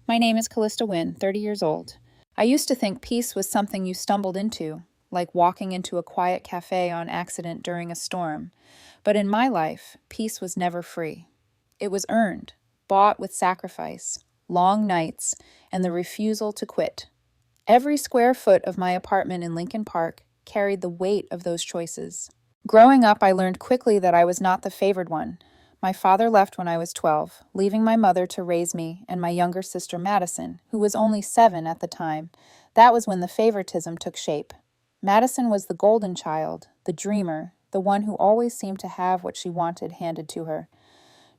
My name is Calista Wynn, 30 years old. I used to think peace was something you stumbled into, like walking into a quiet cafe on accident during a storm. But in my life, peace was never free. It was earned, bought with sacrifice, long nights, and the refusal to quit. Every square foot of my apartment in Lincoln Park carried the weight of those choices. Growing up, I learned quickly that I was not the favored one. My father left when I was 12, leaving my mother to raise me and my younger sister Madison, who was only 7 at the time. That was when the favoritism took shape. Madison was the golden child, the dreamer, the one who always seemed to have what she wanted handed to her.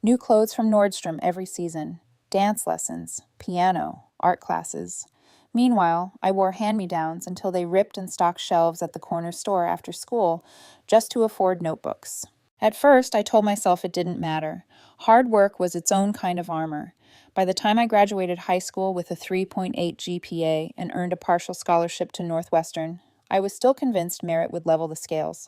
New clothes from Nordstrom every season, dance lessons, piano, art classes. Meanwhile, I wore hand-me-downs until they ripped and stocked shelves at the corner store after school just to afford notebooks. At first, I told myself it didn't matter. Hard work was its own kind of armor. By the time I graduated high school with a 3.8 GPA and earned a partial scholarship to Northwestern, I was still convinced merit would level the scales.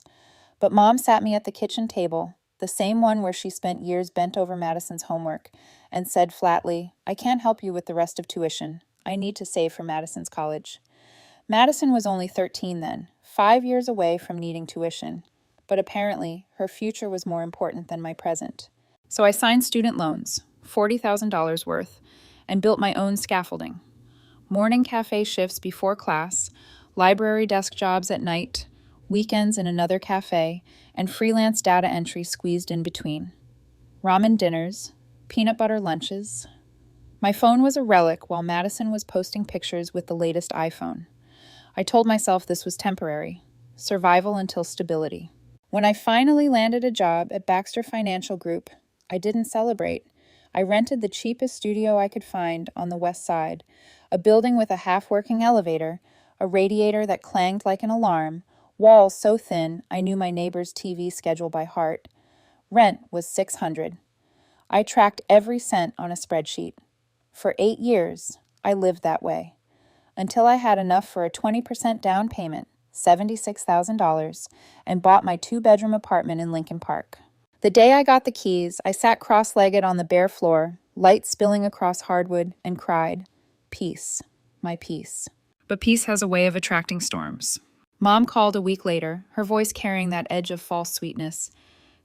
But Mom sat me at the kitchen table, the same one where she spent years bent over Madison's homework, and said flatly, "I can't help you with the rest of tuition. I need to save for Madison's college." Madison was only 13 then, 5 years away from needing tuition. But apparently, her future was more important than my present. So I signed student loans, $40,000 worth, and built my own scaffolding. Morning cafe shifts before class, library desk jobs at night, weekends in another cafe, and freelance data entry squeezed in between. Ramen dinners, peanut butter lunches. My phone was a relic while Madison was posting pictures with the latest iPhone. I told myself this was temporary, survival until stability. When I finally landed a job at Baxter Financial Group, I didn't celebrate. I rented the cheapest studio I could find on the west side, a building with a half-working elevator, a radiator that clanged like an alarm, walls so thin I knew my neighbor's TV schedule by heart. Rent was $600. I tracked every cent on a spreadsheet. For 8 years, I lived that way, until I had enough for a 20% down payment, $76,000, and bought my 2-bedroom apartment in Lincoln Park. The day I got the keys, I sat cross-legged on the bare floor, light spilling across hardwood, and cried, "Peace, my peace." But peace has a way of attracting storms. Mom called a week later, her voice carrying that edge of false sweetness.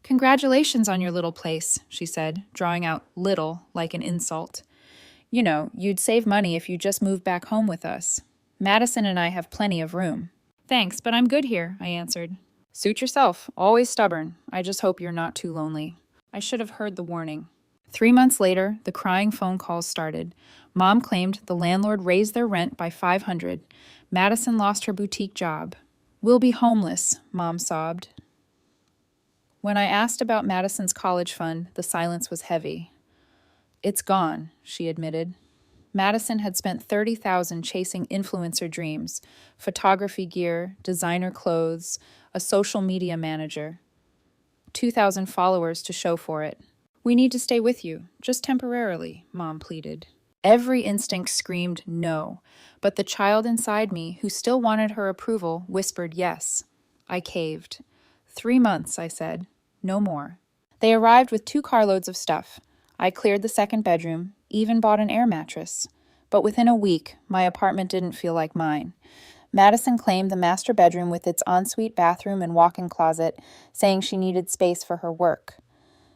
"Congratulations on your little place," she said, drawing out "little" like an insult. "You know, you'd save money if you just moved back home with us. Madison and I have plenty of room." "Thanks, but I'm good here," I answered. "Suit yourself, always stubborn. I just hope you're not too lonely." I should have heard the warning. 3 months later, the crying phone calls started. Mom claimed the landlord raised their rent by $500. Madison lost her boutique job. "We'll be homeless," Mom sobbed. When I asked about Madison's college fund, the silence was heavy. "It's gone," she admitted. Madison had spent $30,000 chasing influencer dreams, photography gear, designer clothes, a social media manager. 2,000 followers to show for it. "We need to stay with you, just temporarily," Mom pleaded. Every instinct screamed no, but the child inside me, who still wanted her approval, whispered yes. I caved. 3 months, I said. No more. They arrived with 2 carloads of stuff. I cleared the 2nd bedroom, even bought an air mattress. But within a week, my apartment didn't feel like mine. Madison claimed the master bedroom with its ensuite bathroom and walk-in closet, saying she needed space for her work.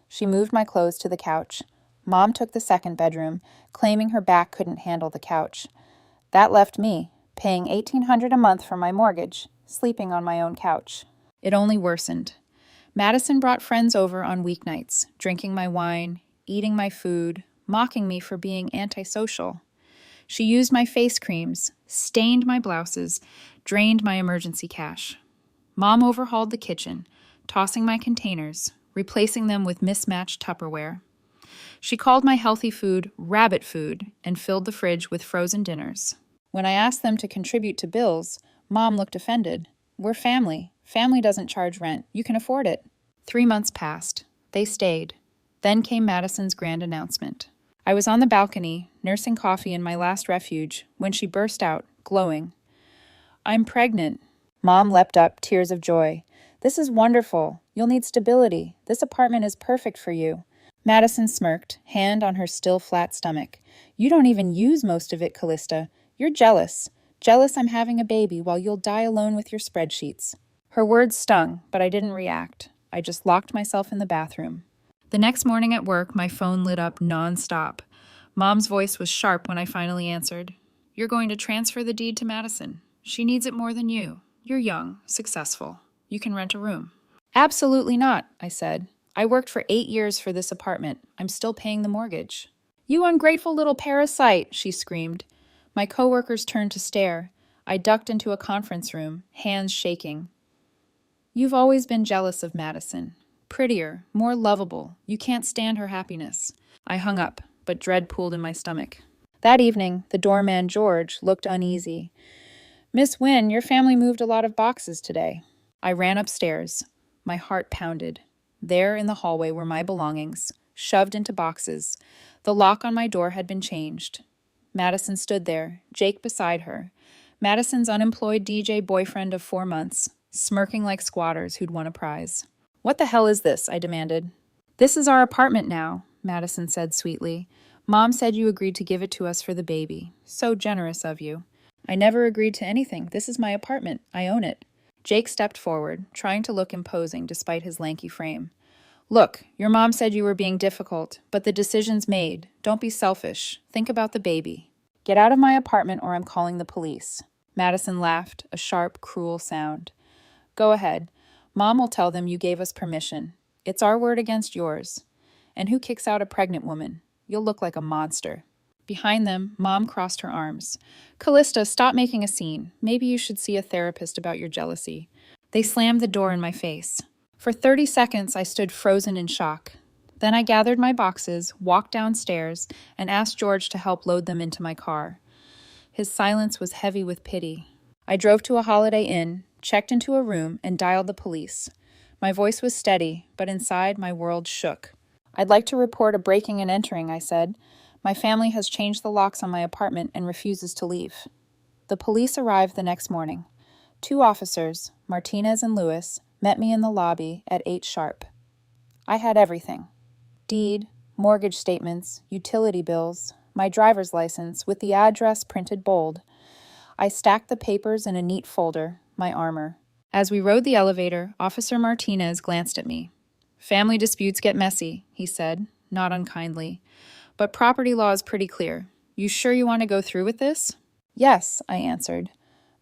She moved my clothes to the couch. Mom took the 2nd bedroom, claiming her back couldn't handle the couch. That left me, paying $1,800 a month for my mortgage, sleeping on my own couch. It only worsened. Madison brought friends over on weeknights, drinking my wine, eating my food, mocking me for being antisocial. She used my face creams, stained my blouses, drained my emergency cash. Mom overhauled the kitchen, tossing my containers, replacing them with mismatched Tupperware. She called my healthy food rabbit food and filled the fridge with frozen dinners. When I asked them to contribute to bills, Mom looked offended. "We're family. Family doesn't charge rent. You can afford it." 3 months passed. They stayed. Then came Madison's grand announcement. I was on the balcony, nursing coffee in my last refuge, when she burst out, glowing. "I'm pregnant." Mom leapt up, tears of joy. "This is wonderful. You'll need stability. This apartment is perfect for you." Madison smirked, hand on her still flat stomach. You don't even use most of it, Calista. You're jealous. Jealous I'm having a baby while you'll die alone with your spreadsheets. Her words stung, but I didn't react. I just locked myself in the bathroom. The next morning at work, my phone lit up non-stop. Mom's voice was sharp when I finally answered. You're going to transfer the deed to Madison. She needs it more than you. You're young, successful. You can rent a room. Absolutely not, I said. I worked for 8 years for this apartment. I'm still paying the mortgage. You ungrateful little parasite, she screamed. My coworkers turned to stare. I ducked into a conference room, hands shaking. You've always been jealous of Madison. Prettier, more lovable. You can't stand her happiness. I hung up, but dread pooled in my stomach. That evening, the doorman, George, looked uneasy. Miss Wynn, your family moved a lot of boxes today. I ran upstairs. My heart pounded. There in the hallway were my belongings, shoved into boxes. The lock on my door had been changed. Madison stood there, Jake beside her. Madison's unemployed DJ boyfriend of 4 months, smirking like squatters who'd won a prize. What the hell is this? I demanded. This is our apartment now, Madison said sweetly. Mom said you agreed to give it to us for the baby. So generous of you. I never agreed to anything. This is my apartment. I own it. Jake stepped forward, trying to look imposing despite his lanky frame. Look, your mom said you were being difficult, but the decision's made. Don't be selfish. Think about the baby. Get out of my apartment or I'm calling the police. Madison laughed, a sharp, cruel sound. Go ahead. Mom will tell them you gave us permission. It's our word against yours. And who kicks out a pregnant woman? You'll look like a monster. Behind them, Mom crossed her arms. Calista, stop making a scene. Maybe you should see a therapist about your jealousy. They slammed the door in my face. For 30 seconds, I stood frozen in shock. Then I gathered my boxes, walked downstairs, and asked George to help load them into my car. His silence was heavy with pity. I drove to a Holiday Inn, checked into a room, and dialed the police. My voice was steady, but inside my world shook. I'd like to report a breaking and entering, I said. My family has changed the locks on my apartment and refuses to leave. The police arrived the next morning. 2 officers, Martinez and Lewis, met me in the lobby at 8 sharp. I had everything. Deed, mortgage statements, utility bills, my driver's license with the address printed bold. I stacked the papers in a neat folder, my armor. As we rode the elevator, Officer Martinez glanced at me. Family disputes get messy, he said, not unkindly. But property law is pretty clear. You sure you want to go through with this? Yes, I answered.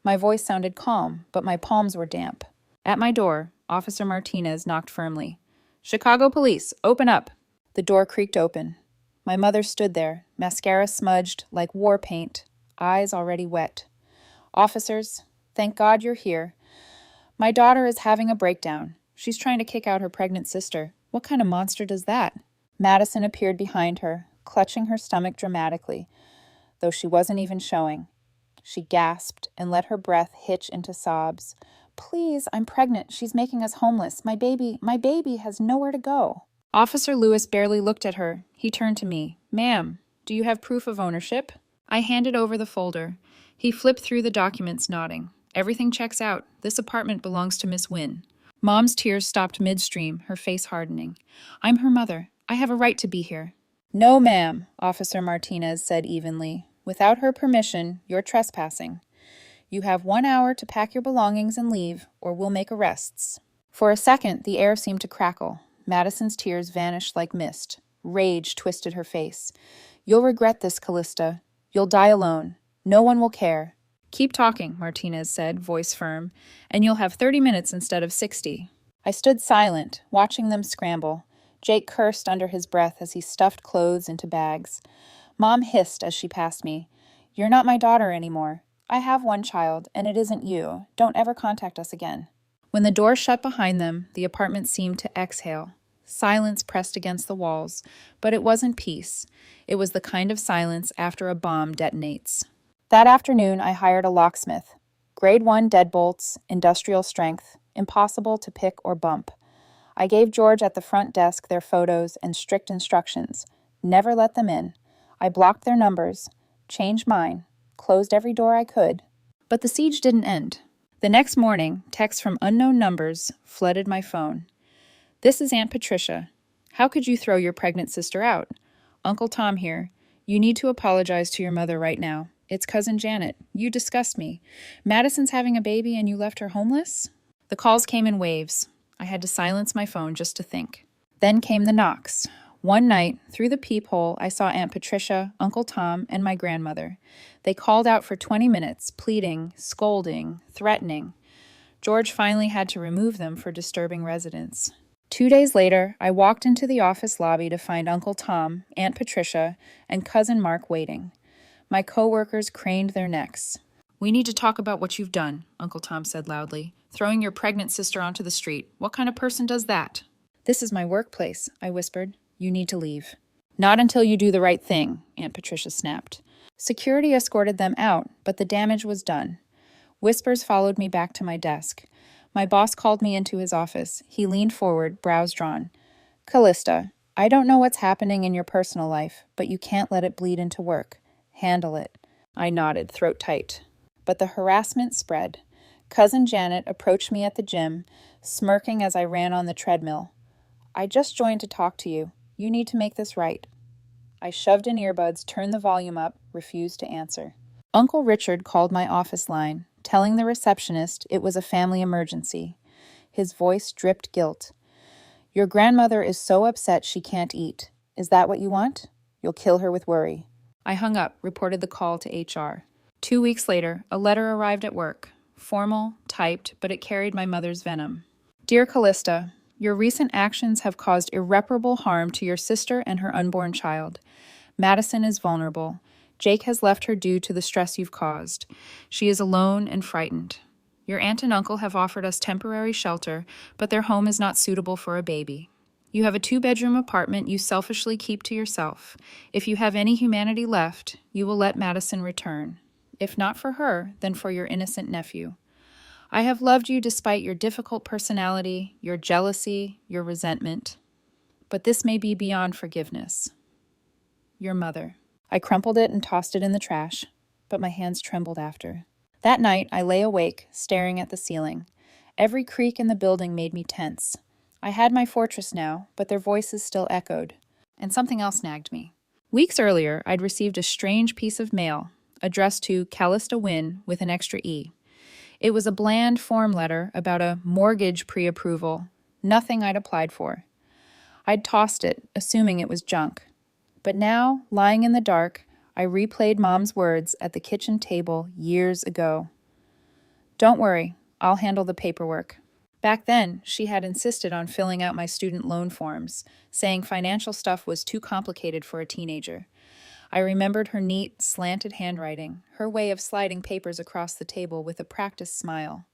My voice sounded calm, but my palms were damp. At my door, Officer Martinez knocked firmly. Chicago police, open up. The door creaked open. My mother stood there, mascara smudged like war paint, eyes already wet. Officers, thank God you're here. My daughter is having a breakdown. She's trying to kick out her pregnant sister. What kind of monster does that? Madison appeared behind her, clutching her stomach dramatically, though she wasn't even showing. She gasped and let her breath hitch into sobs. Please, I'm pregnant. She's making us homeless. My baby has nowhere to go. Officer Lewis barely looked at her. He turned to me. Ma'am, do you have proof of ownership? I handed over the folder. He flipped through the documents, nodding. Everything checks out. This apartment belongs to Miss Wynn. Mom's tears stopped midstream, her face hardening. I'm her mother. I have a right to be here. No, ma'am, Officer Martinez said evenly. Without her permission, you're trespassing. You have 1 hour to pack your belongings and leave, or we'll make arrests. For a second, the air seemed to crackle. Madison's tears vanished like mist. Rage twisted her face. You'll regret this, Calista. You'll die alone. No one will care. Keep talking, Martinez said, voice firm, and you'll have 30 minutes instead of 60. I stood silent, watching them scramble. Jake cursed under his breath as he stuffed clothes into bags. Mom hissed as she passed me. You're not my daughter anymore. I have 1 child, and it isn't you. Don't ever contact us again. When the door shut behind them, the apartment seemed to exhale. Silence pressed against the walls, but it wasn't peace. It was the kind of silence after a bomb detonates. That afternoon, I hired a locksmith. Grade 1 deadbolts, industrial strength, impossible to pick or bump. I gave George at the front desk their photos and strict instructions. Never let them in. I blocked their numbers, changed mine, closed every door I could. But the siege didn't end. The next morning, texts from unknown numbers flooded my phone. This is Aunt Patricia. How could you throw your pregnant sister out? Uncle Tom here. You need to apologize to your mother right now. It's Cousin Janet. You disgust me. Madison's having a baby and you left her homeless? The calls came in waves. I had to silence my phone just to think. Then came the knocks. One night, through the peephole, I saw Aunt Patricia, Uncle Tom, and my grandmother. They called out for 20 minutes, pleading, scolding, threatening. George finally had to remove them for disturbing residents. 2 days later, I walked into the office lobby to find Uncle Tom, Aunt Patricia, and Cousin Mark waiting. My coworkers craned their necks. "We need to talk about what you've done," Uncle Tom said loudly. "Throwing your pregnant sister onto the street. What kind of person does that?" "This is my workplace," I whispered. "You need to leave." "Not until you do the right thing," Aunt Patricia snapped. Security escorted them out, but the damage was done. Whispers followed me back to my desk. My boss called me into his office. He leaned forward, brows drawn. "Calista, I don't know what's happening in your personal life, but you can't let it bleed into work. Handle it." I nodded, throat tight. But the harassment spread. Cousin Janet approached me at the gym, smirking as I ran on the treadmill. "I just joined to talk to you. You need to make this right." I shoved in earbuds, turned the volume up, refused to answer. Uncle Richard called my office line, telling the receptionist it was a family emergency. His voice dripped guilt. "Your grandmother is so upset she can't eat. Is that what you want? You'll kill her with worry." I hung up, reported the call to HR. 2 weeks later, a letter arrived at work. Formal, typed, but it carried my mother's venom. "Dear Calista, your recent actions have caused irreparable harm to your sister and her unborn child. Madison is vulnerable. Jake has left her due to the stress you've caused. She is alone and frightened. Your aunt and uncle have offered us temporary shelter, but their home is not suitable for a baby. You have a 2-bedroom apartment you selfishly keep to yourself. If you have any humanity left, you will let Madison return. If not for her, then for your innocent nephew. I have loved you despite your difficult personality, your jealousy, your resentment. But this may be beyond forgiveness. Your mother." I crumpled it and tossed it in the trash, but my hands trembled after. That night, I lay awake, staring at the ceiling. Every creak in the building made me tense. I had my fortress now, but their voices still echoed. And something else nagged me. Weeks earlier, I'd received a strange piece of mail, addressed to Calista Wynn with an extra E. It was a bland form letter about a mortgage pre-approval, nothing I'd applied for. I'd tossed it, assuming it was junk. But now, lying in the dark, I replayed Mom's words at the kitchen table years ago. "Don't worry, I'll handle the paperwork." Back then, she had insisted on filling out my student loan forms, saying financial stuff was too complicated for a teenager. I remembered her neat, slanted handwriting, her way of sliding papers across the table with a practiced smile.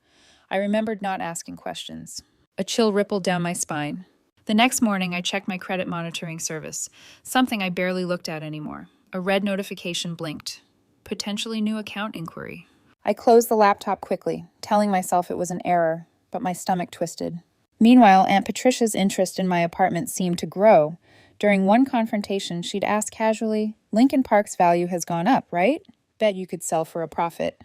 I remembered not asking questions. A chill rippled down my spine. The next morning, I checked my credit monitoring service, something I barely looked at anymore. A red notification blinked. Potentially new account inquiry. I closed the laptop quickly, telling myself it was an error, but my stomach twisted. Meanwhile, Aunt Patricia's interest in my apartment seemed to grow. During one confrontation, she'd ask casually, "Lincoln Park's value has gone up, right? Bet you could sell for a profit."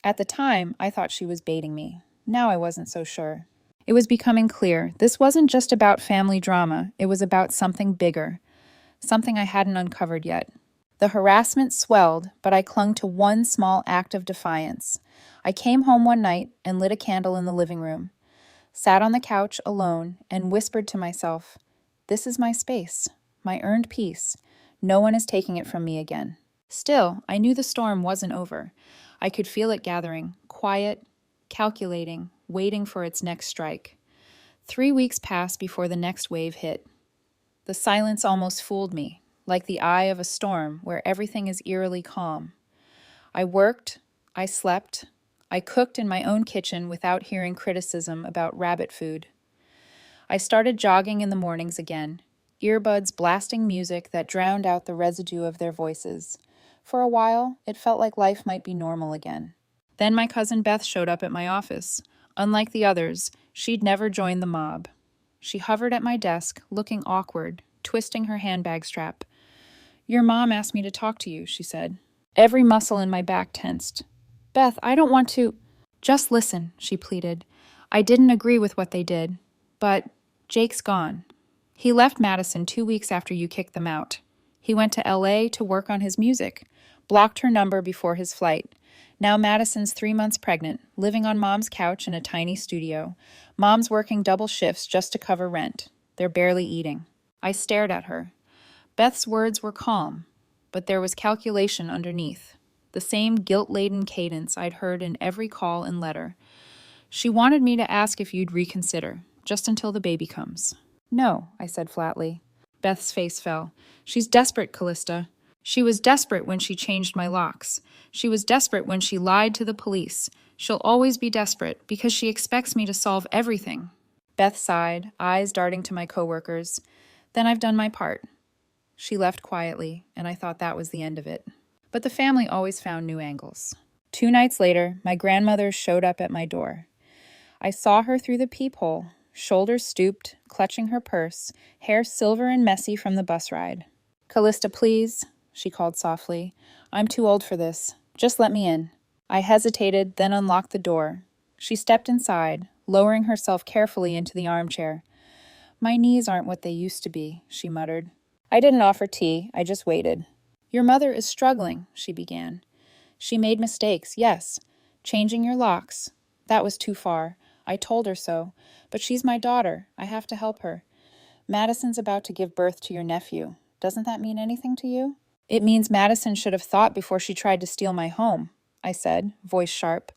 At the time, I thought she was baiting me. Now I wasn't so sure. It was becoming clear. This wasn't just about family drama. It was about something bigger. Something I hadn't uncovered yet. The harassment swelled, but I clung to one small act of defiance. I came home one night and lit a candle in the living room, sat on the couch alone, and whispered to myself, "This is my space, my earned peace. No one is taking it from me again." Still, I knew the storm wasn't over. I could feel it gathering, quiet, calculating, waiting for its next strike. 3 weeks passed before the next wave hit. The silence almost fooled me, like the eye of a storm where everything is eerily calm. I worked, I slept, I cooked in my own kitchen without hearing criticism about rabbit food. I started jogging in the mornings again, earbuds blasting music that drowned out the residue of their voices. For a while, it felt like life might be normal again. Then my cousin Beth showed up at my office. Unlike the others, she'd never joined the mob. She hovered at my desk, looking awkward, twisting her handbag strap. "Your mom asked me to talk to you," she said. Every muscle in my back tensed. "Beth, I don't want to—" "Just listen," she pleaded. "I didn't agree with what they did, but Jake's gone. He left Madison 2 weeks after you kicked them out. He went to LA to work on his music, blocked her number before his flight. Now Madison's 3 months pregnant, living on Mom's couch in a tiny studio. Mom's working double shifts just to cover rent. They're barely eating. I stared at her. Beth's words were calm, but there was calculation underneath. The same guilt-laden cadence I'd heard in every call and letter. She wanted me to ask if you'd reconsider, just until the baby comes. No, I said flatly. Beth's face fell. She's desperate, Calista. She was desperate when she changed my locks. She was desperate when she lied to the police. She'll always be desperate because she expects me to solve everything. Beth sighed, eyes darting to my coworkers. Then I've done my part. She left quietly, and I thought that was the end of it. But the family always found new angles. 2 nights later, my grandmother showed up at my door. I saw her through the peephole, shoulders stooped, clutching her purse, hair silver and messy from the bus ride. "Calista, please," she called softly. "I'm too old for this. Just let me in." I hesitated, then unlocked the door. She stepped inside, lowering herself carefully into the armchair. "My knees aren't what they used to be," she muttered. I didn't offer tea, I just waited. "Your mother is struggling," she began. "She made mistakes, yes. Changing your locks. That was too far. I told her so. But she's my daughter. I have to help her. Madison's about to give birth to your nephew. Doesn't that mean anything to you?" "It means Madison should have thought before she tried to steal my home," I said, voice sharp,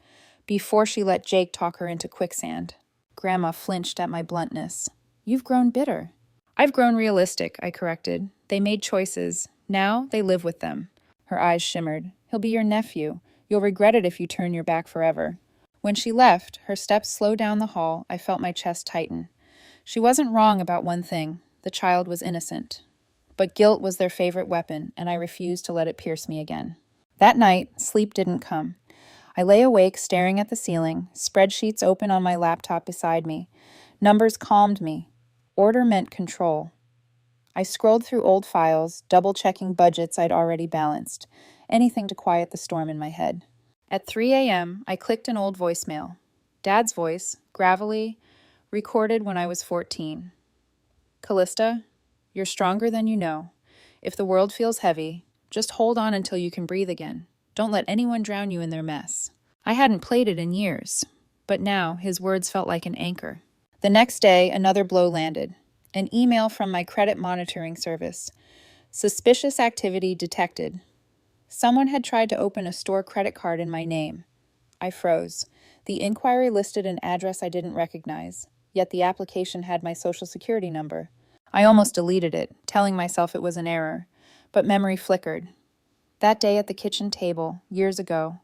"before she let Jake talk her into quicksand." Grandma flinched at my bluntness. "You've grown bitter." "I've grown realistic," I corrected. "They made choices. Now they live with them." Her eyes shimmered. "He'll be your nephew. You'll regret it if you turn your back forever." When she left, her steps slowed down the hall, I felt my chest tighten. She wasn't wrong about one thing. The child was innocent. But guilt was their favorite weapon, and I refused to let it pierce me again. That night, sleep didn't come. I lay awake staring at the ceiling, spreadsheets open on my laptop beside me. Numbers calmed me. Order meant control. I scrolled through old files, double-checking budgets I'd already balanced. Anything to quiet the storm in my head. At 3 a.m., I clicked an old voicemail. Dad's voice, gravelly, recorded when I was 14. "Calista, you're stronger than you know. If the world feels heavy, just hold on until you can breathe again. Don't let anyone drown you in their mess." I hadn't played it in years, but now his words felt like an anchor. The next day, another blow landed. An email from my credit monitoring service. "Suspicious activity detected." Someone had tried to open a store credit card in my name. I froze. The inquiry listed an address I didn't recognize, yet the application had my social security number. I almost deleted it, telling myself it was an error, but memory flickered. That day at the kitchen table, years ago,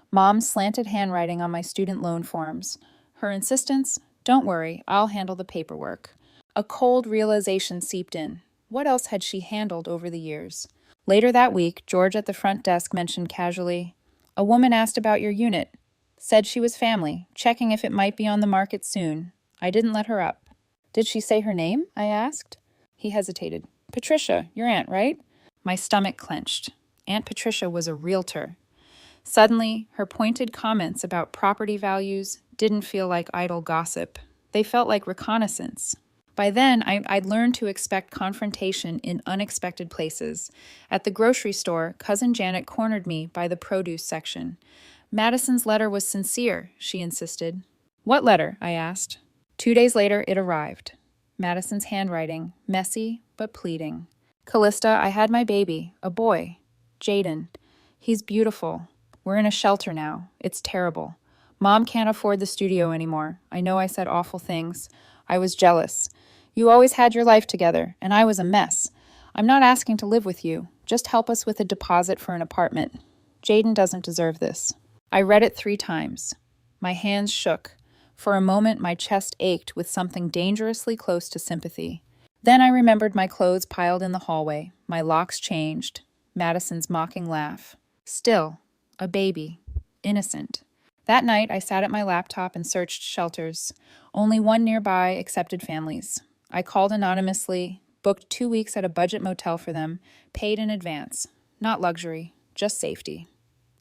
Mom's slanted handwriting on my student loan forms. Her insistence, "Don't worry, I'll handle the paperwork." A cold realization seeped in. What else had she handled over the years? Later that week, George at the front desk mentioned casually, "A woman asked about your unit. Said she was family, checking if it might be on the market soon. I didn't let her up." "Did she say her name?" I asked. He hesitated. "Patricia, your aunt, right?" My stomach clenched. Aunt Patricia was a realtor. Suddenly, her pointed comments about property values didn't feel like idle gossip. They felt like reconnaissance. By then, I'd learned to expect confrontation in unexpected places. At the grocery store, Cousin Janet cornered me by the produce section. "Madison's letter was sincere," she insisted. "What letter?" I asked. 2 days later, it arrived. Madison's handwriting, messy but pleading. "Calista, I had my baby, a boy, Jaden. He's beautiful. We're in a shelter now. It's terrible. Mom can't afford the studio anymore. I know I said awful things. I was jealous. You always had your life together, and I was a mess. I'm not asking to live with you. Just help us with a deposit for an apartment. Jaden doesn't deserve this." I read it 3 times. My hands shook. For a moment, my chest ached with something dangerously close to sympathy. Then I remembered my clothes piled in the hallway, my locks changed, Madison's mocking laugh. Still, a baby. Innocent. That night, I sat at my laptop and searched shelters. Only one nearby accepted families. I called anonymously, booked 2 weeks at a budget motel for them, paid in advance. Not luxury, just safety.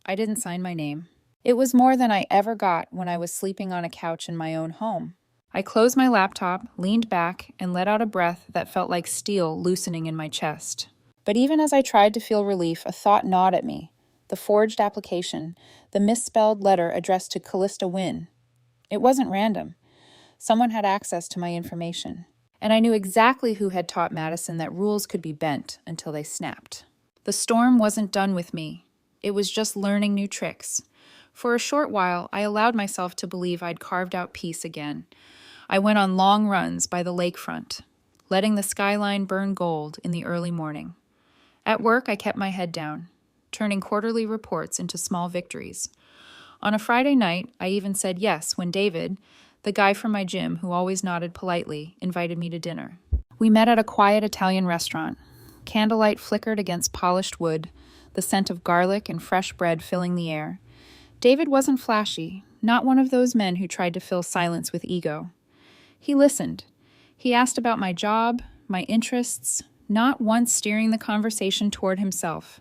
I didn't sign my name. It was more than I ever got when I was sleeping on a couch in my own home. I closed my laptop, leaned back, and let out a breath that felt like steel loosening in my chest. But even as I tried to feel relief, a thought gnawed at me. The forged application, the misspelled letter addressed to Calista Wynn. It wasn't random. Someone had access to my information. And I knew exactly who had taught Madison that rules could be bent until they snapped. The storm wasn't done with me. It was just learning new tricks. For a short while, I allowed myself to believe I'd carved out peace again. I went on long runs by the lakefront, letting the skyline burn gold in the early morning. At work, I kept my head down, turning quarterly reports into small victories. On a Friday night, I even said yes when David, the guy from my gym who always nodded politely, invited me to dinner. We met at a quiet Italian restaurant. Candlelight flickered against polished wood, the scent of garlic and fresh bread filling the air. David wasn't flashy, not one of those men who tried to fill silence with ego. He listened. He asked about my job, my interests, not once steering the conversation toward himself.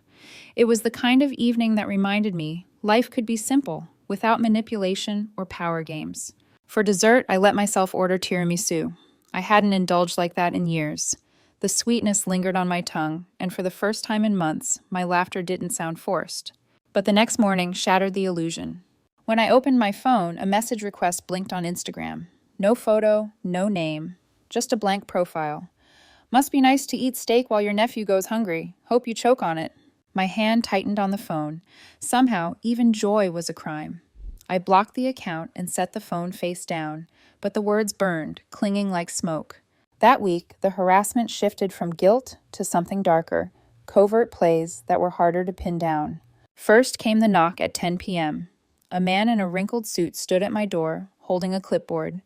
It was the kind of evening that reminded me life could be simple, without manipulation or power games. For dessert, I let myself order tiramisu. I hadn't indulged like that in years. The sweetness lingered on my tongue, and for the first time in months, my laughter didn't sound forced. But the next morning shattered the illusion. When I opened my phone, a message request blinked on Instagram. No photo, no name, just a blank profile. Must be nice to eat steak while your nephew goes hungry. Hope you choke on it. My hand tightened on the phone. Somehow, even joy was a crime. I blocked the account and set the phone face down, but the words burned, clinging like smoke. That week, the harassment shifted from guilt to something darker, covert plays that were harder to pin down. First came the knock at 10 p.m. A man in a wrinkled suit stood at my door, holding a clipboard.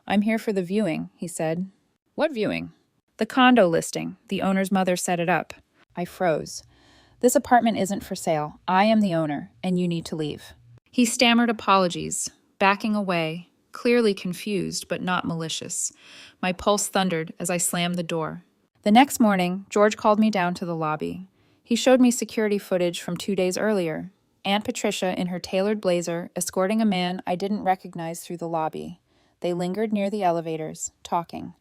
"I'm here for the viewing," he said. "What viewing?" "The condo listing. The owner's mother set it up." I froze. "This apartment isn't for sale. I am the owner, and you need to leave." He stammered apologies, backing away, clearly confused but not malicious. My pulse thundered as I slammed the door. The next morning, George called me down to the lobby. He showed me security footage from 2 days earlier. Aunt Patricia in her tailored blazer, escorting a man I didn't recognize through the lobby. They lingered near the elevators, talking.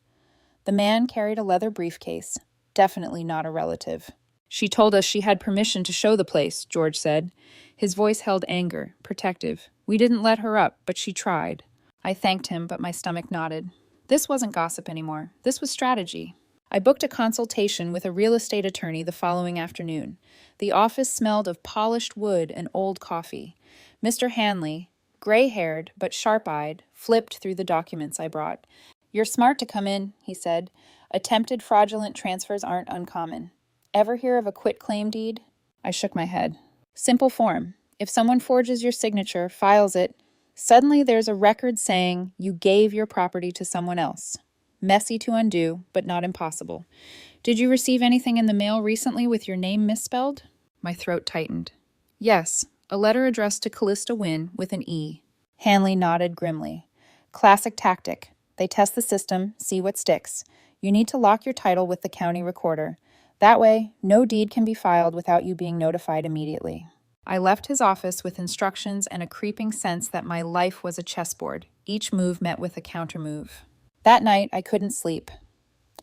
The man carried a leather briefcase, definitely not a relative. "She told us she had permission to show the place," George said. His voice held anger, protective. "We didn't let her up, but she tried." I thanked him, but my stomach knotted. This wasn't gossip anymore. This was strategy. I booked a consultation with a real estate attorney the following afternoon. The office smelled of polished wood and old coffee. Mr. Hanley, gray-haired but sharp-eyed, flipped through the documents I brought. "You're smart to come in," he said. "Attempted fraudulent transfers aren't uncommon. Ever hear of a quitclaim deed?" I shook my head. "Simple form. If someone forges your signature, files it, suddenly there's a record saying you gave your property to someone else. Messy to undo, but not impossible. Did you receive anything in the mail recently with your name misspelled?" My throat tightened. "Yes, a letter addressed to Calista Wynn with an E." Hanley nodded grimly. "Classic tactic. They test the system, see what sticks. You need to lock your title with the county recorder. That way, no deed can be filed without you being notified immediately." I left his office with instructions and a creeping sense that my life was a chessboard, each move met with a countermove. That night, I couldn't sleep.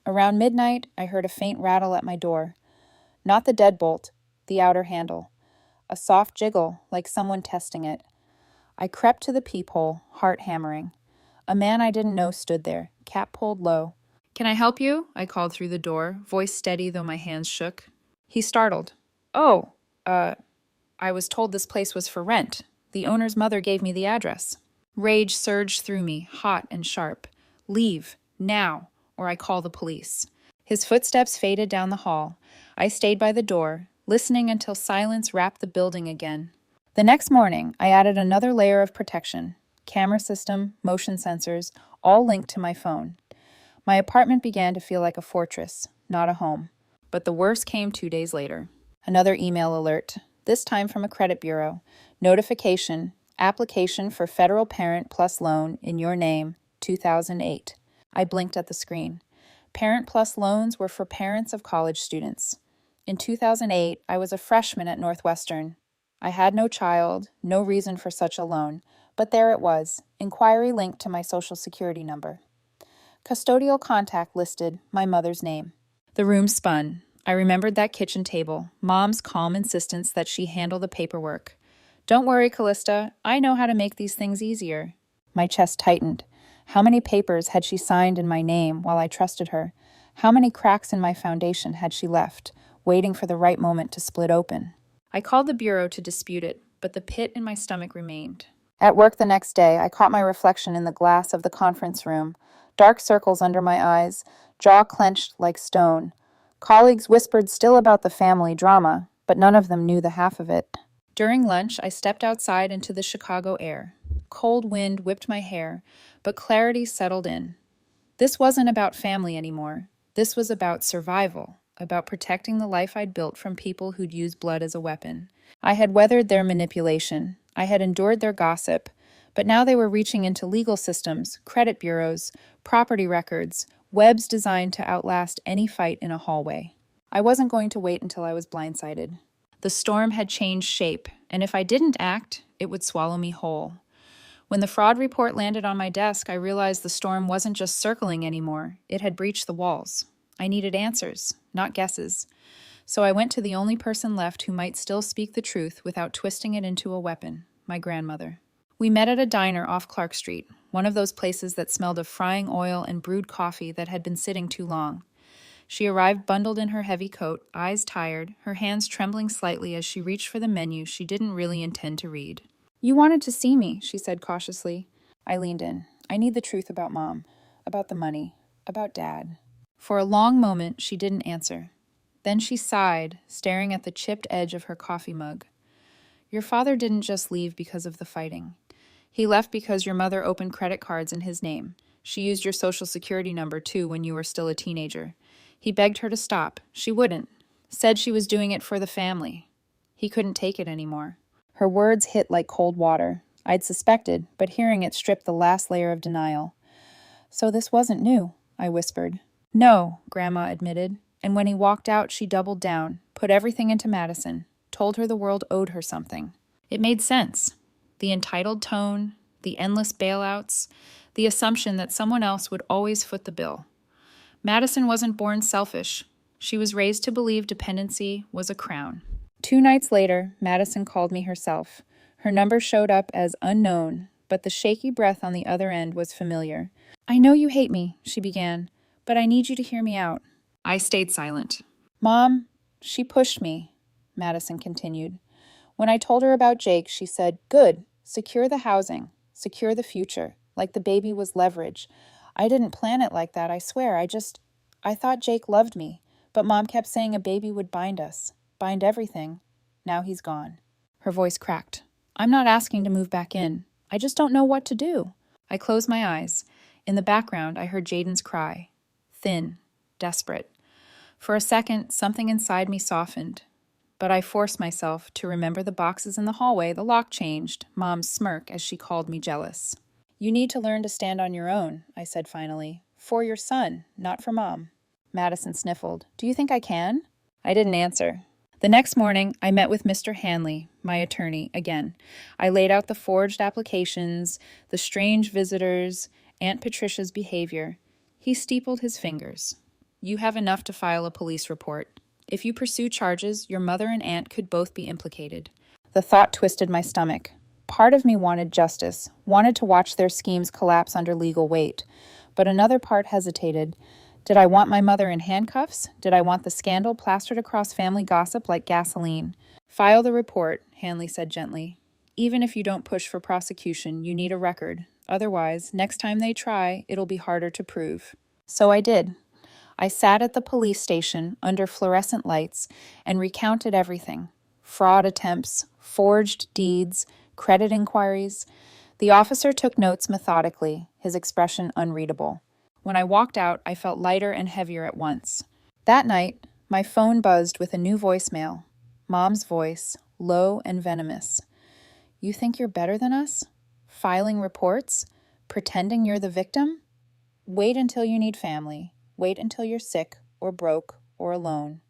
Around midnight, I heard a faint rattle at my door. Not the deadbolt, the outer handle. A soft jiggle, like someone testing it. I crept to the peephole, heart hammering. A man I didn't know stood there, cap pulled low. "Can I help you?" I called through the door, voice steady though my hands shook. He startled. "Oh, I was told this place was for rent. The owner's mother gave me the address." Rage surged through me, hot and sharp. "Leave, now, or I call the police." His footsteps faded down the hall. I stayed by the door, listening until silence wrapped the building again. The next morning, I added another layer of protection. Camera system, motion sensors, all linked to my phone. My apartment began to feel like a fortress, not a home. But the worst came 2 days later. Another email alert, this time from a credit bureau. Notification, application for federal parent plus loan in your name, 2008. I blinked at the screen. Parent plus loans were for parents of college students. In 2008, I was a freshman at Northwestern. I had no child, no reason for such a loan, but there it was, inquiry linked to my social security number. Custodial contact listed my mother's name. The room spun. I remembered that kitchen table, Mom's calm insistence that she handle the paperwork. Don't worry, Calista, I know how to make these things easier. My chest tightened. How many papers had she signed in my name while I trusted her? How many cracks in my foundation had she left, waiting for the right moment to split open? I called the bureau to dispute it, but the pit in my stomach remained. At work the next day, I caught my reflection in the glass of the conference room, dark circles under my eyes, jaw clenched like stone. Colleagues whispered still about the family drama, but none of them knew the half of it. During lunch, I stepped outside into the Chicago air. Cold wind whipped my hair, but clarity settled in. This wasn't about family anymore. This was about survival, about protecting the life I'd built from people who'd used blood as a weapon. I had weathered their manipulation. I had endured their gossip. But now they were reaching into legal systems, credit bureaus, property records, webs designed to outlast any fight in a hallway. I wasn't going to wait until I was blindsided. The storm had changed shape, and if I didn't act, it would swallow me whole. When the fraud report landed on my desk, I realized the storm wasn't just circling anymore. It had breached the walls. I needed answers, not guesses. So I went to the only person left who might still speak the truth without twisting it into a weapon, my grandmother. We met at a diner off Clark Street, one of those places that smelled of frying oil and brewed coffee that had been sitting too long. She arrived bundled in her heavy coat, eyes tired, her hands trembling slightly as she reached for the menu she didn't really intend to read. You wanted to see me, she said cautiously. I leaned in. I need the truth about Mom, about the money, about Dad. For a long moment, she didn't answer. Then she sighed, staring at the chipped edge of her coffee mug. Your father didn't just leave because of the fighting. He left because your mother opened credit cards in his name. She used your social security number, too, when you were still a teenager. He begged her to stop. She wouldn't. Said she was doing it for the family. He couldn't take it anymore. Her words hit like cold water. I'd suspected, but hearing it stripped the last layer of denial. So this wasn't new, I whispered. No, Grandma admitted. And when he walked out, she doubled down, put everything into Madison, told her the world owed her something. It made sense. The entitled tone, the endless bailouts, the assumption that someone else would always foot the bill. Madison wasn't born selfish. She was raised to believe dependency was a crown. 2 nights later, Madison called me herself. Her number showed up as unknown, but the shaky breath on the other end was familiar. I know you hate me, she began, but I need you to hear me out. I stayed silent. Mom, she pushed me, Madison continued. When I told her about Jake, she said, good, secure the housing, secure the future, like the baby was leverage. I didn't plan it like that, I swear. I thought Jake loved me, but Mom kept saying a baby would bind us, bind everything. Now he's gone. Her voice cracked. I'm not asking to move back in. I just don't know what to do. I closed my eyes. In the background, I heard Jaden's cry. Thin, desperate. For a second, something inside me softened. But I forced myself to remember the boxes in the hallway, the lock changed, Mom's smirk as she called me jealous. You need to learn to stand on your own, I said finally. For your son, not for Mom. Madison sniffled. Do you think I can? I didn't answer. The next morning, I met with Mr. Hanley, my attorney, again. I laid out the forged applications, the strange visitors, Aunt Patricia's behavior. He steepled his fingers. You have enough to file a police report. If you pursue charges, your mother and aunt could both be implicated. The thought twisted my stomach. Part of me wanted justice, wanted to watch their schemes collapse under legal weight. But another part hesitated. Did I want my mother in handcuffs? Did I want the scandal plastered across family gossip like gasoline? File the report, Hanley said gently. Even if you don't push for prosecution, you need a record. Otherwise, next time they try, it'll be harder to prove. So I did. I sat at the police station under fluorescent lights and recounted everything. Fraud attempts, forged deeds, credit inquiries. The officer took notes methodically, his expression unreadable. When I walked out, I felt lighter and heavier at once. That night, my phone buzzed with a new voicemail. Mom's voice, low and venomous. You think you're better than us? Filing reports? Pretending you're the victim? Wait until you need family. Wait until you're sick or broke or alone.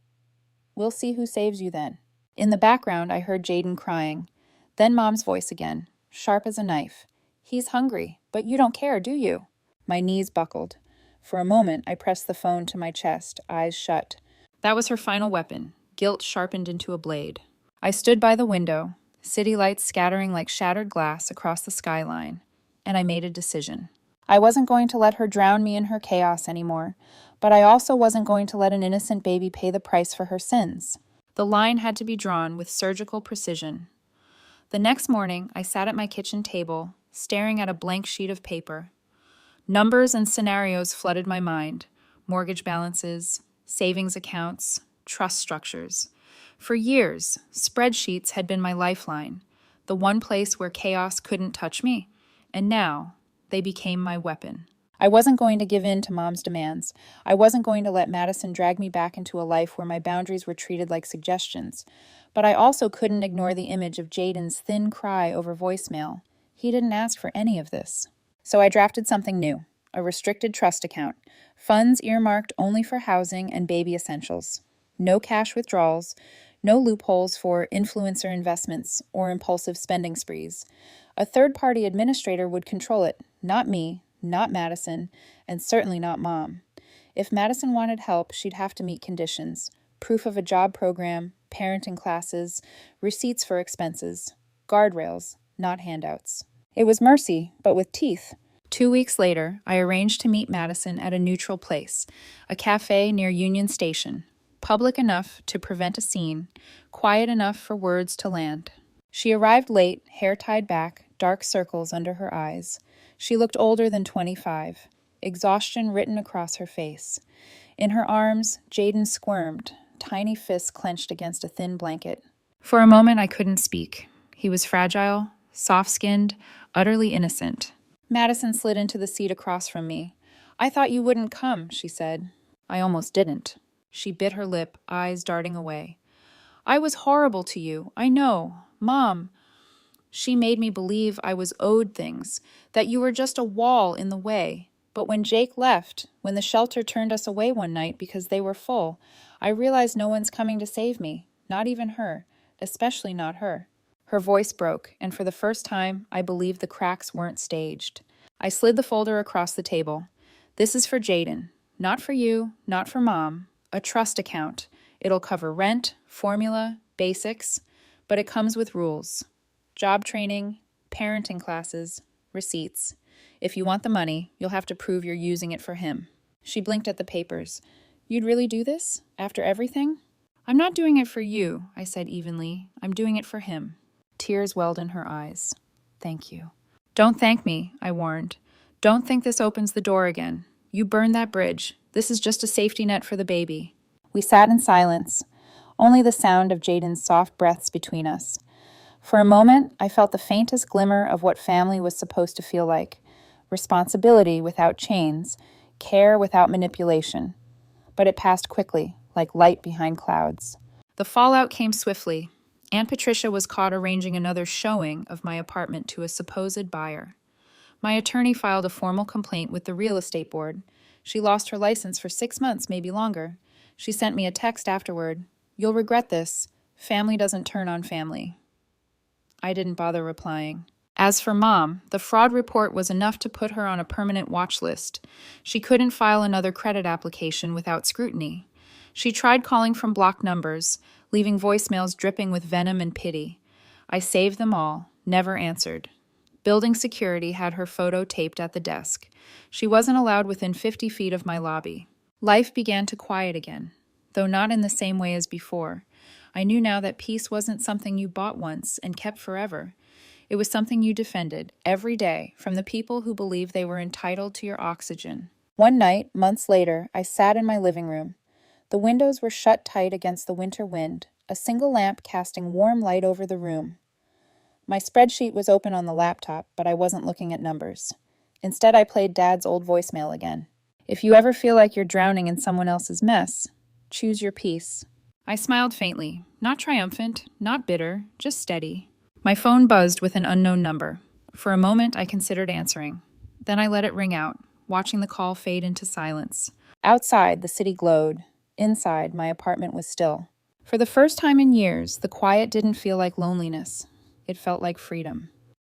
We'll see who saves you then. In the background, I heard Jaden crying. Then Mom's voice again, sharp as a knife. He's hungry, but you don't care, do you? My knees buckled. For a moment, I pressed the phone to my chest, eyes shut. That was her final weapon, guilt sharpened into a blade. I stood by the window, city lights scattering like shattered glass across the skyline, and I made a decision. I wasn't going to let her drown me in her chaos anymore, but I also wasn't going to let an innocent baby pay the price for her sins. The line had to be drawn with surgical precision. The next morning, I sat at my kitchen table, staring at a blank sheet of paper. Numbers and scenarios flooded my mind. Mortgage balances, savings accounts, trust structures. For years, spreadsheets had been my lifeline, the one place where chaos couldn't touch me. And now, they became my weapon. I wasn't going to give in to Mom's demands. I wasn't going to let Madison drag me back into a life where my boundaries were treated like suggestions. But I also couldn't ignore the image of Jaden's thin cry over voicemail. He didn't ask for any of this. So I drafted something new, a restricted trust account, funds earmarked only for housing and baby essentials. No cash withdrawals, no loopholes for influencer investments or impulsive spending sprees. A third-party administrator would control it, not me, not Madison, and certainly not Mom. If Madison wanted help, she'd have to meet conditions. Proof of a job program, parenting classes, receipts for expenses. Guardrails, not handouts. It was mercy, but with teeth. 2 weeks later, I arranged to meet Madison at a neutral place, a cafe near Union Station, public enough to prevent a scene, quiet enough for words to land. She arrived late, hair tied back, dark circles under her eyes. She looked older than 25, exhaustion written across her face. In her arms, Jaden squirmed, tiny fists clenched against a thin blanket. For a moment, I couldn't speak. He was fragile, soft-skinned, utterly innocent. Madison slid into the seat across from me. "I thought you wouldn't come," she said. I almost didn't. She bit her lip, eyes darting away. "I was horrible to you, I know. Mom." She made me believe I was owed things, that you were just a wall in the way. But when Jake left, when the shelter turned us away one night because they were full, I realized no one's coming to save me, not even her, especially not her. Her voice broke, and for the first time, I believed the cracks weren't staged. I slid the folder across the table. "This is for Jaden. Not for you, not for Mom. A trust account. It'll cover rent, formula, basics, but it comes with rules. Job training, parenting classes, receipts. If you want the money, you'll have to prove you're using it for him." She blinked at the papers. "You'd really do this? After everything?" "I'm not doing it for you," I said evenly. "I'm doing it for him." Tears welled in her eyes. "Thank you." "Don't thank me," I warned. "Don't think this opens the door again. You burned that bridge. This is just a safety net for the baby." We sat in silence, only the sound of Jaden's soft breaths between us. For a moment, I felt the faintest glimmer of what family was supposed to feel like. Responsibility without chains, care without manipulation. But it passed quickly, like light behind clouds. The fallout came swiftly. Aunt Patricia was caught arranging another showing of my apartment to a supposed buyer. My attorney filed a formal complaint with the real estate board. She lost her license for 6 months, maybe longer. She sent me a text afterward. "You'll regret this. Family doesn't turn on family." I didn't bother replying. As for Mom, the fraud report was enough to put her on a permanent watch list. She couldn't file another credit application without scrutiny. She tried calling from blocked numbers, leaving voicemails dripping with venom and pity. I saved them all, never answered. Building security had her photo taped at the desk. She wasn't allowed within 50 feet of my lobby. Life began to quiet again, though not in the same way as before. I knew now that peace wasn't something you bought once and kept forever. It was something you defended every day from the people who believed they were entitled to your oxygen. One night, months later, I sat in my living room. The windows were shut tight against the winter wind, a single lamp casting warm light over the room. My spreadsheet was open on the laptop, but I wasn't looking at numbers. Instead, I played Dad's old voicemail again. "If you ever feel like you're drowning in someone else's mess, choose your peace." I smiled faintly, not triumphant, not bitter, just steady. My phone buzzed with an unknown number. For a moment, I considered answering. Then I let it ring out, watching the call fade into silence. Outside, the city glowed. Inside, my apartment was still. For the first time in years, the quiet didn't feel like loneliness. It felt like freedom.